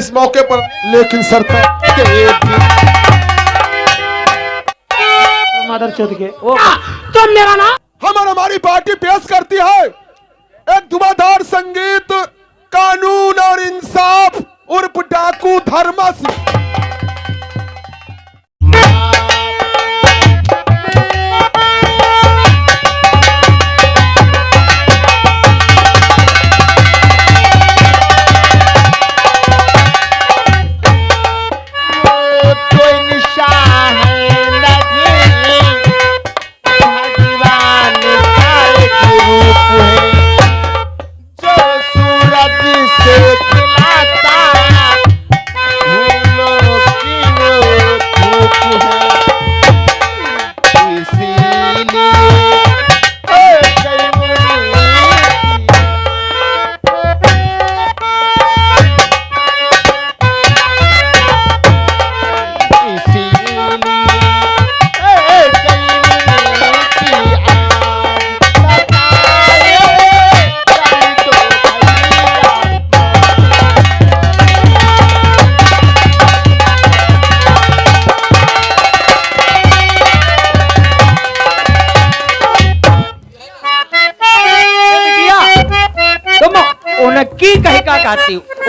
इस मौके पर, लेकिन सर मदर चौथ के ओ तो मेरा नाम हमारी पार्टी पेश करती है एक धुआंधार संगीत, कानून और इंसाफ उर्फ डाकू धर्मा सिंह।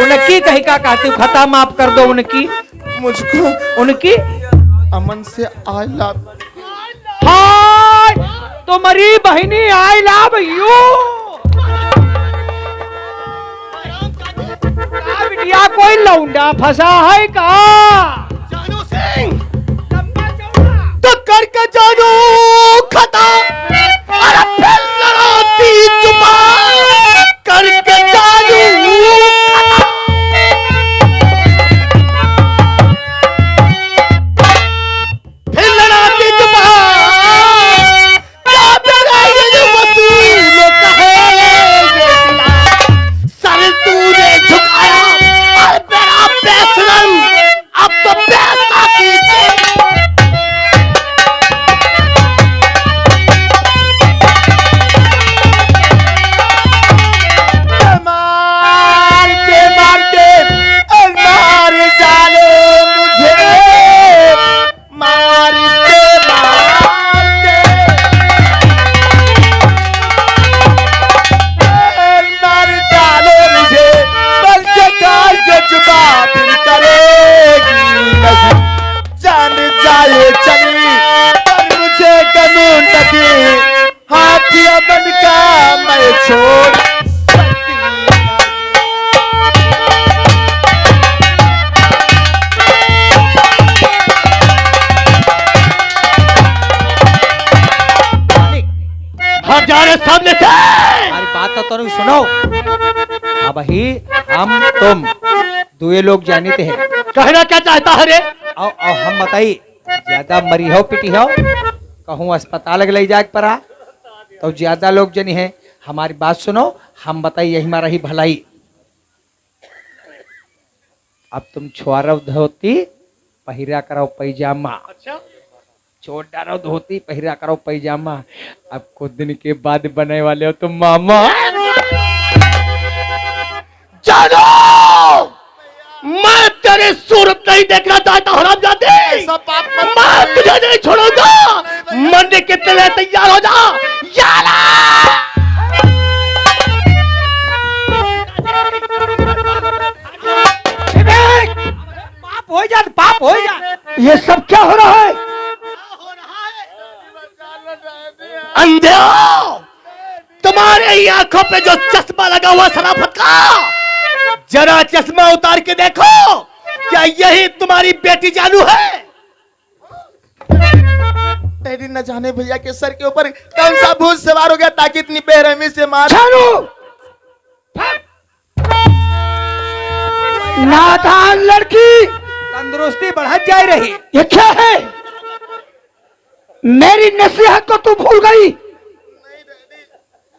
उनकी कही का कहती हूँ, खता माफ कर दो उनकी, मुझको उनकी अमन से आई लव। हाय तुम्हारी बहनी आई लव यू। बिटिया कोई लौंडा फंसा है का? जानू सिंह तो करके जानू खता, अरे फिर लड़ाती जुबान करके जानू सामने से हमारी बात तो सुनो। अब ही हम तुम दुए लोग जानते हैं, कहना क्या चाहता है रे? आओ हम बताई, ज्यादा मरी हो पिटी हो कहूँ अस्पताल ले जाए पड़ा तो ज्यादा लोग जनी है। हमारी बात सुनो, हम बताई यही हमारा ही भलाई। अब तुम छुआरो धोती पहिरा करो पैजामा, अच्छा छोड़ डालो धोती पहिरा करो पैजामा। अब कुछ दिन के बाद बनने वाले हो तुम मामा। जानो मैं तेरी सूरत नहीं देखना चाहता हरामजादे, मैं तुझे नहीं छोड़ूंगा। मरने के लिए तैयार हो जा यारा। पाप हो जा, पाप हो जा। ये सब क्या हो रहा है? अंधे तुम्हारे आंखों पे जो चश्मा लगा हुआ शराफत का, जरा चश्मा उतार के देखो, क्या यही तुम्हारी बेटी जानू है? तेरी न जाने भैया के सर के ऊपर कौन सा भूत सवार हो गया ताकि इतनी बेरहमी से मार। जानू नादान लड़की, तंदुरुस्ती बढ़त जा रही। ये क्या है? मेरी नसीहत को तू भूल गई?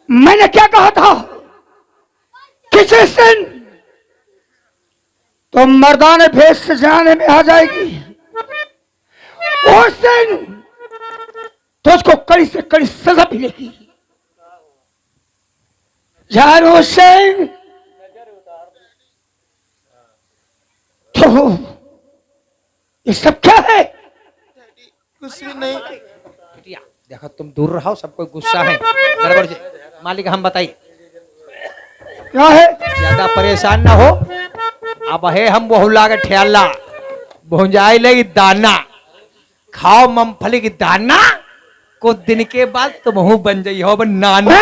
मैंने क्या कहा था? किसी दिन तो मर्दाने भेष से जाने में आ जाएगी, उस दिन तुझको कड़ी से कड़ी सजा मिलेगी। जानू सिंह ओहो, ये सब क्या है? कुछ भी नहीं। बिटिया देखो, तुम दूर रहो, सबको गुस्सा है। गड़बड़ मालिक हम बताइए क्या है? ज्यादा परेशान ना हो। अब है हम बहुला के ठेला भुंजाई लगी दाना, खाओ मूंगफली की दाना, कुछ दिन के बाद तुम हूँ बन जाइए हो नाना।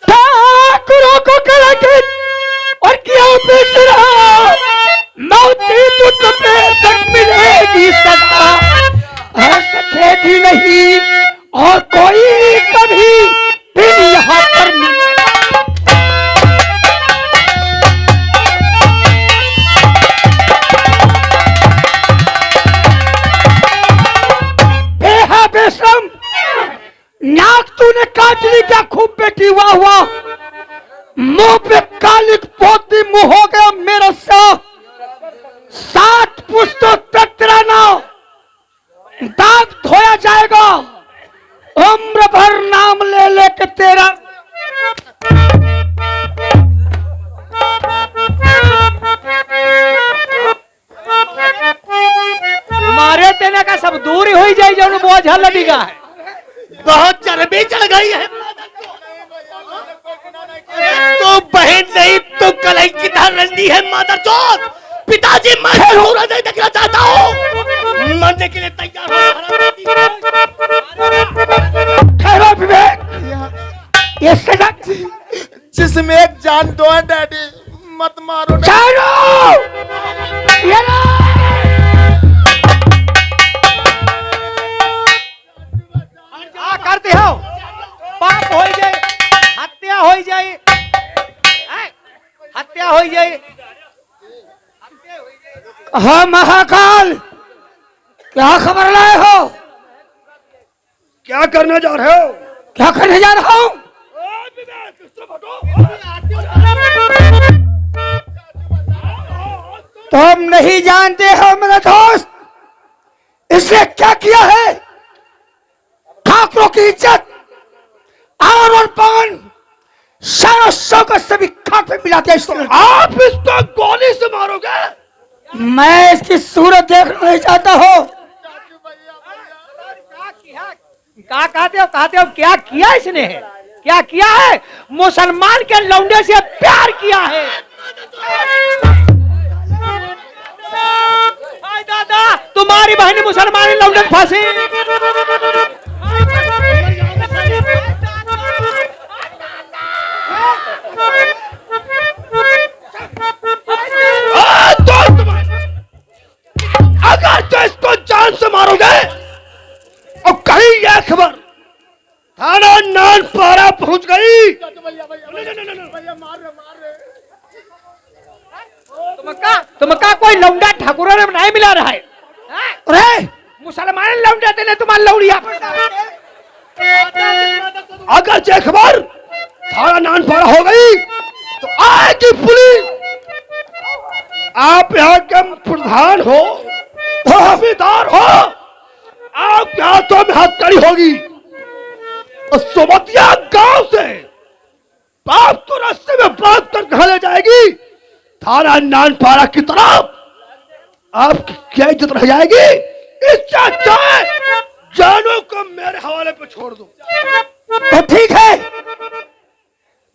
ठाकुरों को कलाकृत और किया बेसरा, मौत की तुझ पे तक मिलेगी सदा, सकेगी नहीं और कोई कभी फिर यहाँ पर बेशरम, नाक तूने काट ली क्या खूब बेटी? वाह वाह, मुंह पे काली पोती मुंह हो गया मेरा सा। 7 पुस्तों तक तेरा नाम दाग धोया जाएगा, उम्र भर नाम ले लेके तेरा। मारे तेने का सब दूर ही हो जाए जो बोझ लगेगा है। बहुत चर्बी चढ़ गई है। तो बहन नहीं तो कलई की तरह रंडी है मादर चोद। पिताजी मैं सूरज नहीं देखना चाहता हूँ, मरने के लिए तैयार हो। ठहरो विवेक, ये सजा जिसमें एक जान दो है डैडी, मत मारो डैडी। ठहरो, ये लो। करते हो पाप हो जाए, हत्या हो जाए, हत्या हो जाए। हाँ महाकाल, क्या खबर लाए हो? क्या करने जा रहे हो? क्या करने जा रहा हूँ? तुम नहीं जानते हो मेरे दोस्त, इसने क्या किया है? ठाकुरों की इज्जत, आन और पान, शान शौकत से भी खाक पे मिला दिया इसको। आप इसको गोली से मारोगे? मैं इसकी सूरत देखना नहीं चाहता हूँ। क्या कहते हो क्या किया इसने? क्या किया है? मुसलमान के लौंडे से प्यार किया है। हाय दादा, तुम्हारी बहन मुसलमान लौंडे फांसी। अगर तो इसको जान से मारोगे और कहीं यह खबर थाना नानपारा पहुंच गई, तुमका कोई लौंडा ठाकुर ने नहीं मिला रहा है? अरे मुसलमान लौंडा तेने तुम्हारा लौड़िया। अगर यह खबर थाना नानपारा हो गई तो आएगी पुलिस। आप यहाँ के प्रधान हो, हमीदार हो, आप यहाँ तो हत्यारी होगी और सोमतिया गांव से बाप तो रास्ते में बात कर कहा ले जाएगी थाना नानपारा की तरफ। आपकी क्या इज्जत रह जाएगी? इससे अच्छा है जानों को मेरे हवाले पे छोड़ दो। तो ठीक है,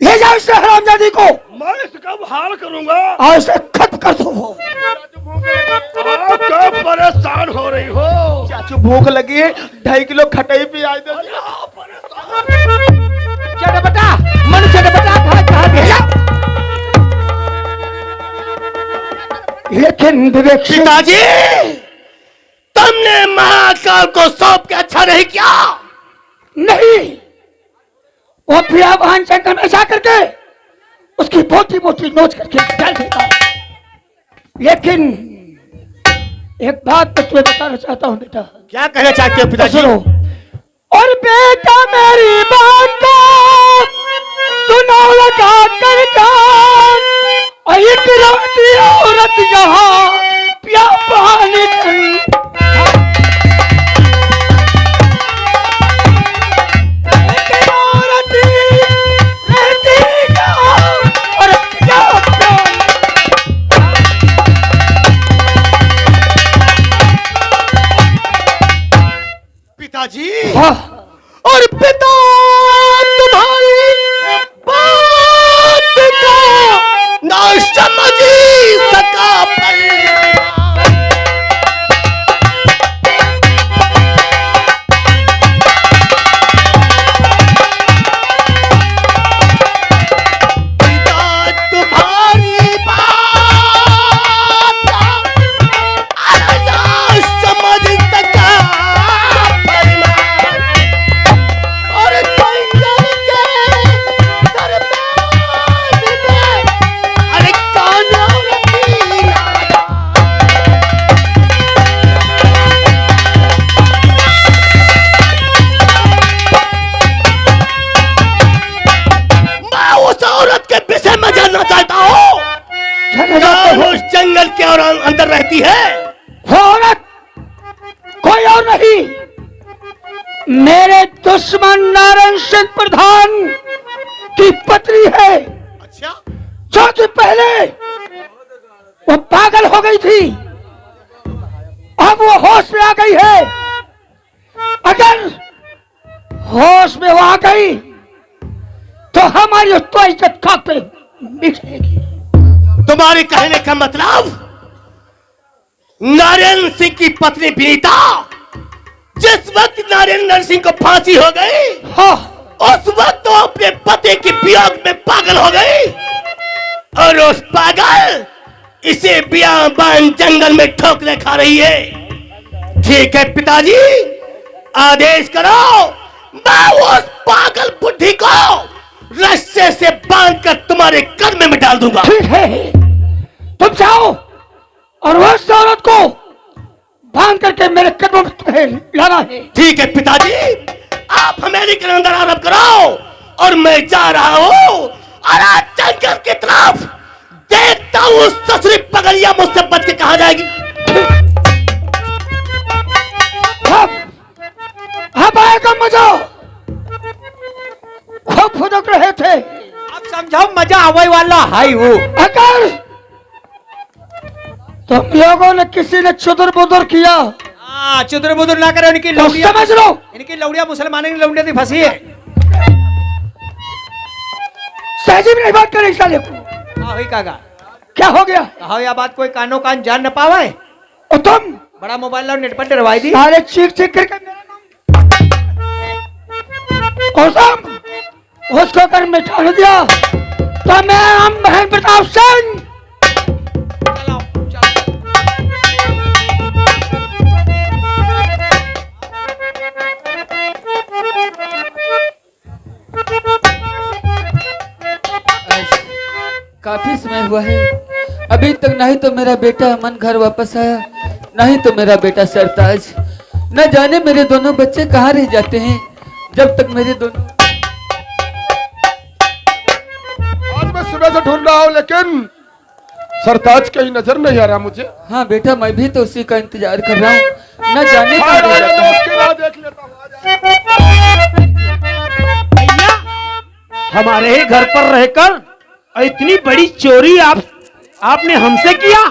ले जाओ इसे हरामजादी को। मैं इसका हाल करूंगा और इसे खत्म कर दो। आप क्या परेशान हो रही हो? चाचू भूख लगी है, 2.5 किलो खटाई भी आई दे। चटपटा मन चटपटा खा भेजा। लेकिन विवेक पिताजी, तुमने महाकाल को सौंप के अच्छा नहीं किया। नहीं, वो बियाबान जंगल में जा करके उसकी मोटी मोटी नोच करके डाल देता। लेकिन एक बात तो तुम्हें बताना चाहता हूँ बेटा। क्या कहना चाहते हो पिताजी? सुनो, और बेटा मेरी बात को सुनो लगा कर जान, और एक राती औरत यहाँ पिया पानी हाँ। और पिता तुम्हारी बात को ना समझ सका परिवार। जंगल के और अंदर रहती है वो औरत कोई और नहीं, मेरे दुश्मन नारायण सिंह प्रधान की पत्नी है। अच्छा, जो कि पहले वो पागल हो गई थी, अब वो होश में आ गई है। अगर होश में वो आ गई तो हमारी तो इज्जत खाक पे मिटेगी। तुम्हारे कहने का मतलब नारायण सिंह की पत्नी विनीता जिस वक्त नारायण सिंह को फांसी हो गई, हाँ, उस वक्त तो अपने पति की वियोग में पागल हो गई और उस पागल इसे बियाबान जंगल में ठोकरे खा रही है। ठीक है पिताजी, आदेश करो, मैं उस पागल बुद्धि को रस्से से बांधकर तुम्हारे कदम में डाल दूंगा। ठीक है, तुम जाओ और उस औरत को बांध करके मेरे कदमों पे लाना है। ठीक है पिताजी, आप हमें के अंदर आराम कराओ और मैं जा रहा हूं और आज जंगल की तरफ देखता हूं ससुरी पगलिया मुझसे बच के कहा जाएगी। अब आएगा मजा। खूब फुदक रहे थे, आप समझाओ मजा आवे वाला है वो। अगर तुम लोगों ने किसी ने चुदर बुदर किया, हाँ, चुदर बुदर ना करे, इनकी तो लौड़िया, समझ लो इनकी लौड़िया मुसलमानों की लौड़िया थी फंसी है। सहजी भी नहीं बात करे साले को। हाँ, कागा क्या हो गया? कहा यह बात कोई कानो कान जान न पावे। और तुम बड़ा मोबाइल लाओ, नेट पर डरवाई दी। सारे चीख चीख करके मेरा नाम और तुम उसको अगर मिटा दिया तो मैं हम बहन प्रताप सिंह चलाओ, चलाओ। काफी समय हुआ है, अभी तक नहीं तो मेरा बेटा अमन घर वापस आया, नहीं तो मेरा बेटा सरताज। न जाने मेरे दोनों बच्चे कहाँ रह जाते हैं जब तक मेरे दोनों। आज मैं सुबह से ढूंढ रहा हूँ लेकिन सरताज कहीं नजर नहीं आ रहा मुझे। हाँ बेटा, मैं भी तो उसी का इंतजार कर रहा हूँ, न जाने कहाँ रह जाता है। उसके बाद देख लेता हूँ। भैया, हमारे ही घर पर रहकर इतनी बड़ी चोरी आपने हमसे किया?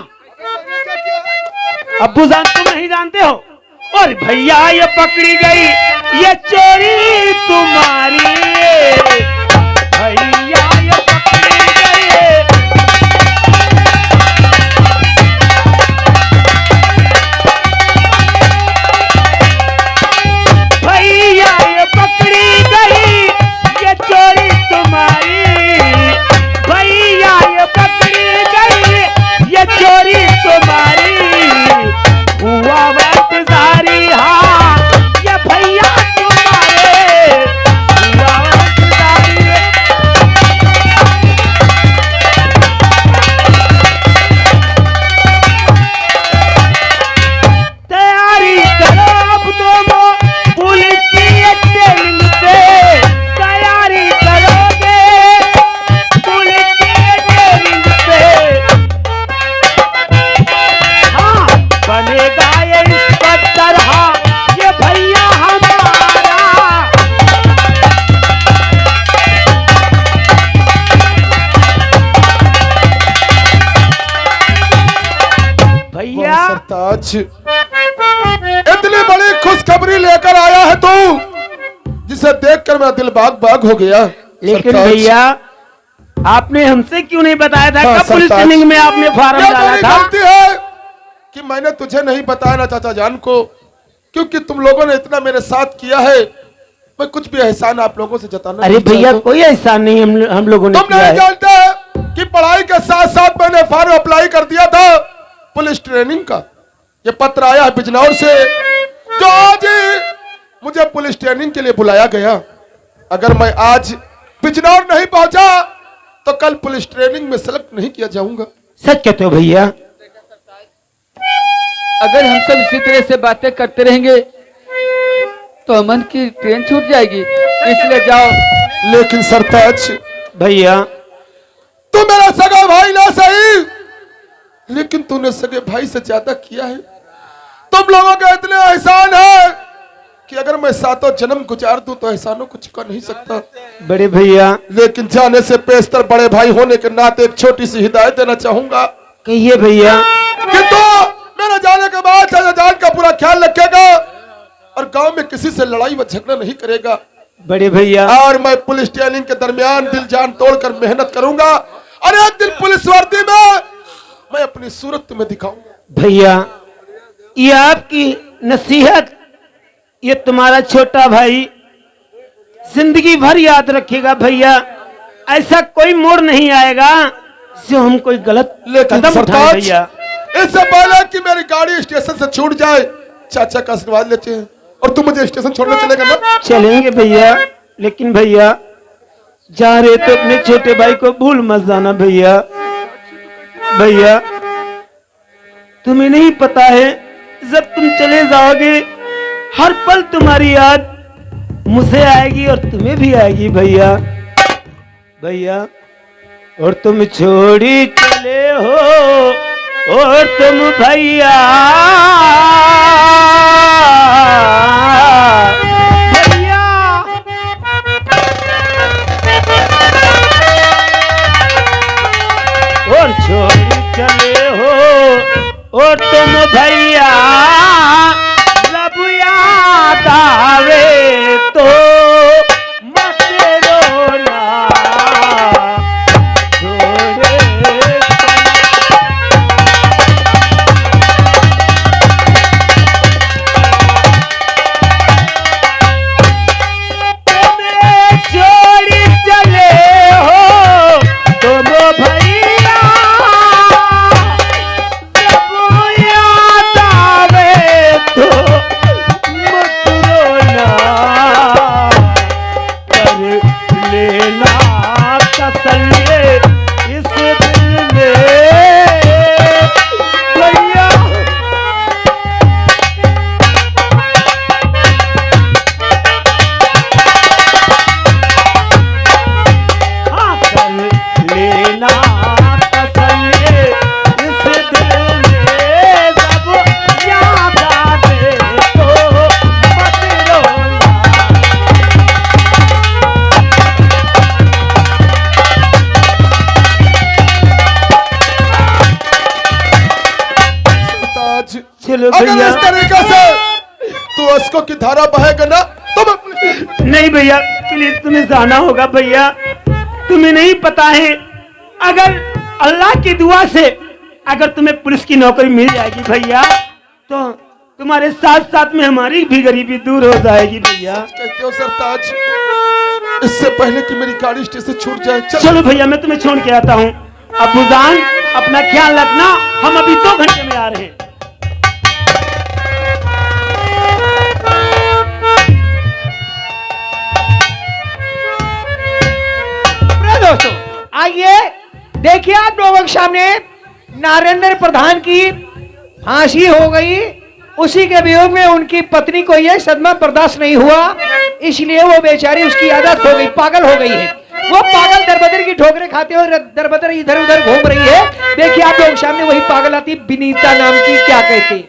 अब्बू जान तुम नहीं जानते हो? और भैया ये पकड़ी गई ये चोरी तुम्हारी, भैया ये पकड़ी गई। भैया ये पकड़ी गई ये चोरी तुम्हारी, भैया ये पकड़ी गई ये चोरी तुम्हारी। हुआ इंतजारी, हाँ ये भैया तुम्हारे, हुआ इंतजारी। तैयारी करो अब तुम पुलिस की ट्रेनिंग पे, तैयारी करोगे पुलिस की ट्रेनिंग पे। हाँ, बनेगा ये इंस्पेक्टर, हाँ ये भैया हमारा। भैया सरताज, इतनी बड़ी खुशखबरी लेकर आया है तू, देखकर मेरा दिल बाग बाग हो गया। लेकिन सरताज, भैया आपने हमसे क्यों नहीं बताया था? हाँ, कब पुलिस सरताज। ट्रेनिंग में आपने फार्म ये डाला मेरी था? गलती है कि मैंने तुझे नहीं बताया ना चाचा जान को, क्योंकि तुम लोगों ने इतना मेरे साथ किया है, मैं कुछ भी एहसान आप लोगों से जताना अरे नहीं भैया चाहता। कोई ऐसा नहीं हम लोगों ने तुम किया नहीं है। जानते कि पढ़ाई के साथ साथ मैंने फॉर्म अप्लाई कर दिया था पुलिस ट्रेनिंग का। ये पत्र आया है बिजनौर से, जो आज मुझे पुलिस ट्रेनिंग के लिए बुलाया गया। अगर मैं आज बिजनौर नहीं पहुंचा तो कल पुलिस ट्रेनिंग में सेलेक्ट नहीं किया जाऊंगा। सच कहते हो भैया? अगर हम सब इसी तरह से बातें करते रहेंगे तो अमन की ट्रेन छूट जाएगी, इसलिए जाओ। लेकिन सरताज, भैया तू मेरा सगा भाई ना सही, लेकिन तूने सगे भाई से ज्यादा किया है। तुम लोगों के इतने एहसान है कि अगर मैं सातों जन्म गुजार दूं तो एहसानों को चुका नहीं सकता। बड़े भैया लेकिन जाने से पेशतर बड़े भाई होने के नाते एक छोटी सी हिदायत देना चाहूंगा कहिए भैया। कि तो मेरे जाने के बाद चाचा जान का पूरा ख्याल रखेगा और गांव में किसी से लड़ाई व झगड़ा नहीं करेगा। बड़े भैया और मैं पुलिस ट्रेनिंग के दरमियान दिल जान तोड़कर मेहनत करूंगा और एक दिन पुलिस वर्दी में मैं अपनी सूरत तुम्हें दिखाऊंगा। भैया ये आपकी नसीहत, ये तुम्हारा छोटा भाई जिंदगी भर याद रखेगा भैया। ऐसा कोई मोड़ नहीं आएगा जो हम कोई गलत लेकिन कदम उठाए सरताज, भैया। इससे पहले कि मेरी गाड़ी स्टेशन से छूट जाए, चाचा का आशीर्वाद लेते हैं और तू मुझे स्टेशन छोड़ने चलेगा ना? चलेंगे भैया, लेकिन भैया जा रहे तो अपने छोटे भाई को भूल मत जाना भैया। भैया तुम्हें नहीं पता है, जब तुम चले जाओगे हर पल तुम्हारी याद मुझे आएगी और तुम्हें भी आएगी भैया। भैया और तुम छोड़ी चले हो और तुम भैया भैया और छोड़ी चले हो और तुम भैया जब याद आवे तो मत रोना छोड़े तुम्हें छोड़ी चले हो तुम भैया जब याद आवे तो मत रोना कर लेना तसल्ली इस दिल में भैया। हाँ, कर लेना तसल्ली इस दिल में जब याद आवे तो मत रोना। सरताज, चलो अगर भैया। इस तरीके से तू अश्कों की धारा बहेगा ना तो मैं अपनी नहीं भैया प्लीज तुम्हें जाना होगा भैया। तुम्हें नहीं पता है, अगर अल्लाह की दुआ से अगर तुम्हें पुलिस की नौकरी मिल जाएगी भैया तो तुम्हारे साथ साथ में हमारी भी गरीबी दूर हो जाएगी भैया। कहते हो सरताज, इससे पहले कि मेरी गाड़ी स्टेशन छूट जाए चल। चलो भैया मैं तुम्हें छोड़ के आता हूँ। अब्बूजान अपना ख्याल रखना, हम अभी 2 घंटे में आ रहे हैं। प्रिय दोस्तों आइए देखिए आप लोगों के सामने नरेंद्र प्रधान की फांसी हो गई। उसी के वियोग में उनकी पत्नी को यह सदमा बर्दाश्त नहीं हुआ, इसलिए वो बेचारी उसकी आदत हो गई, पागल हो गई है। वो पागल दरबदर की ठोकरें खाते हुए दरबदर इधर उधर घूम रही है। देखिए आप लोगों के सामने वही पागल आती विनीता नाम की, क्या कहती।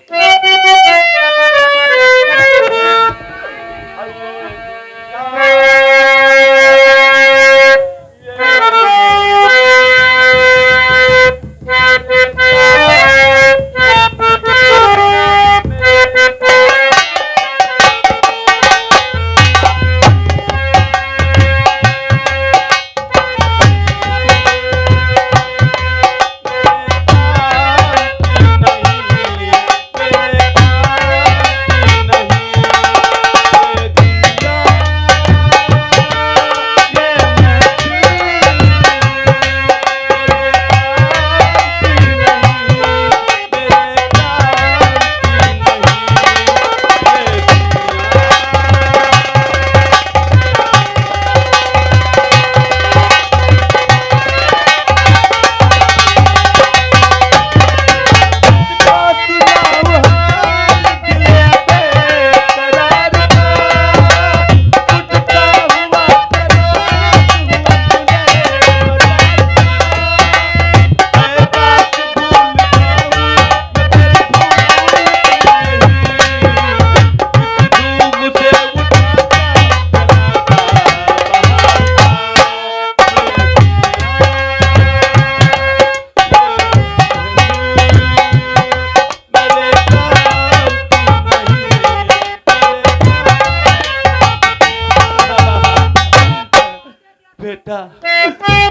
बेटा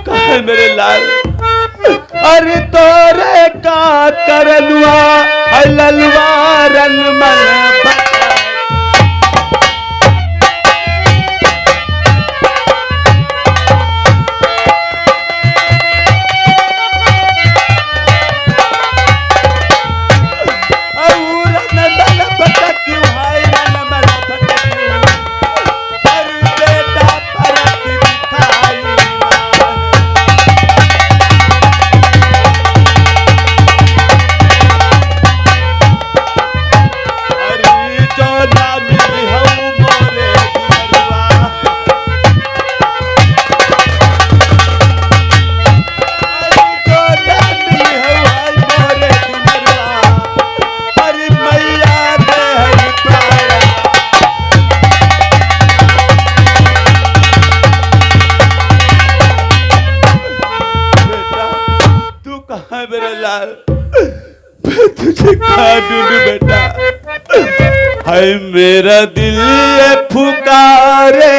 कहाँ है मेरे लाल? अरे तोरे का करलुआ है ललवा रन मन तुझे कहाँ ढूंढूं बेटा? हाय मेरा दिल ये पुकारे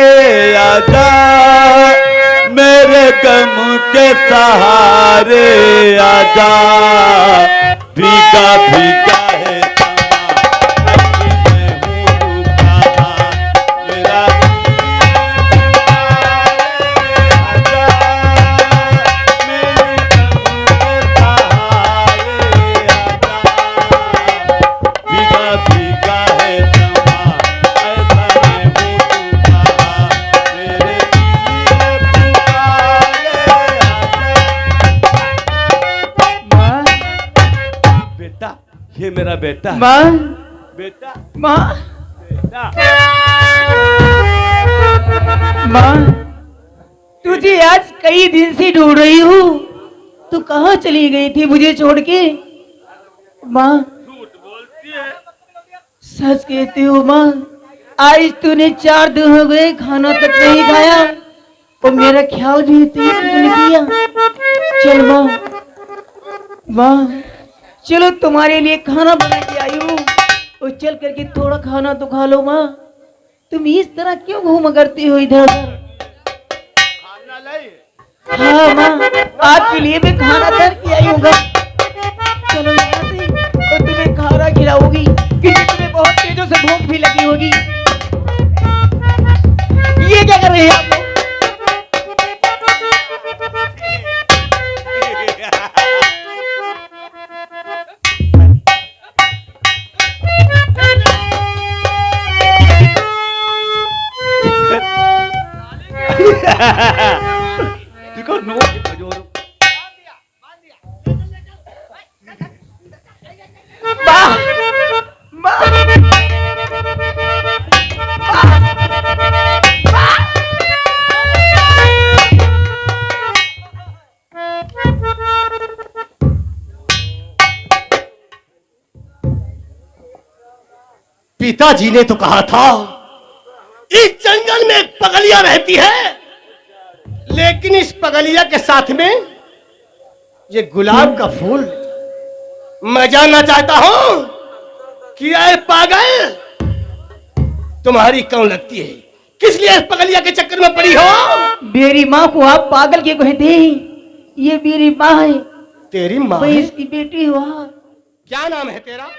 आजा मेरे गम के सहारे आजा भीगा भीगा है ये मेरा बेटा माँ बेटा माँ बेटा माँ तुझे आज कई दिन से ढूंढ रही हूँ। तू कहाँ चली गई थी मुझे छोड़ के? माँ झूठ बोलती है। सच कहती हूँ माँ, आज तूने 4 दिन हो गए खाना तक नहीं खाया और मेरा ख्याल भी तूने किया। चल माँ माँ चलो तुम्हारे लिए खाना बना के आई हूँ और चल करके थोड़ा खाना तो खा लो माँ। तुम इस तरह क्यों घूम करती हो इधर उधर? हाँ माँ आपके लिए मैं खाना धर के आई हूँ। चलो यहाँ से और तुम्हें खाना खिलाऊंगी क्योंकि तुम्हें बहुत तेजों से भूख भी लगी होगी। ये क्या कर रहे हैं आप लोग? देखो नो माँ माँ पिताजी ने तो कहा था इस जंगल में एक पगलिया रहती है, लेकिन इस पगलिया के साथ में ये गुलाब का फूल। मैं जानना चाहता हूं कि ऐ पागल तुम्हारी कौन लगती है? किस लिए इस पगलिया के चक्कर में पड़ी हो? मेरी माँ को आप पागल क्यों कहते हैं? ये मेरी माँ है, तेरी माँ मैं है? इसकी बेटी हुआ। क्या नाम है तेरा?